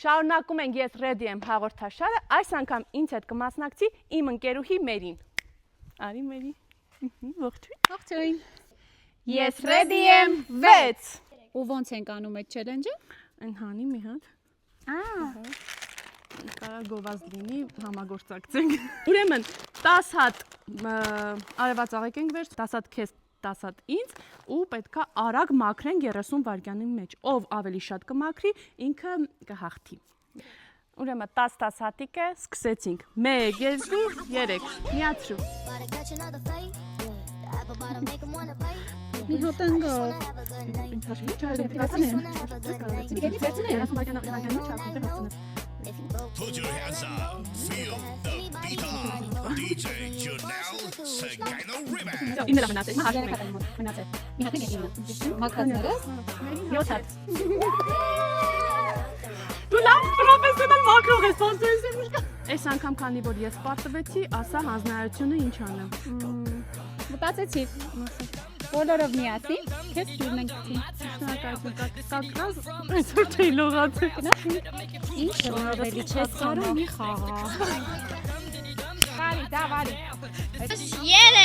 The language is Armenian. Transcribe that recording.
Շարունակում ենք ես ready եմ հաղորդաշարը, այս անգամ ինձ հետ կմասնակցի իմ ընկերուհի Մերին։ Արի Մերի։ Ողջույն։ Ես ready եմ 6։ Ու ոնց ենք անում այդ challenge-ը։ Ընհանի մի հատ։ Կարա գովազ լինի, համագործակցենք։ Ուրեմն 10 հատ արևածաղիկ ենք վերջ, 10 հատ քեզ, 10 հատ ինձ ու պետքա արագ մաքրենք 30 վայրկյանի մեջ։ Ով ավելի շատ կմաքրի, ինքը կհաղթի։ Ուրեմն 10 հատիկ է, սկսեցինք։ 1, 2, 3, միացրու։ Մի հատ ընկա։ Put your hands up, feel the beat up. DJ Janelle Segano Riband. Ինը մնացել, Մնացել։ Մի հատ եկին։ Մաքրածները։ 7 հատ։ Դու լավ պրոֆեսիոնալ մաքրող ես, ոնց Այս անգամ քանի որ ես պարտվեցի, ասա հանձնարարությունը ինչ անեմ։ Մտածեցի։ Բոլորով միասին, քեզ ջուրն ենք գցի։ Կակրած, այսօր չէի լողացել։ Ինչ ավելի չես կարող մի խաղա։ Վարի, դա վարի։ 3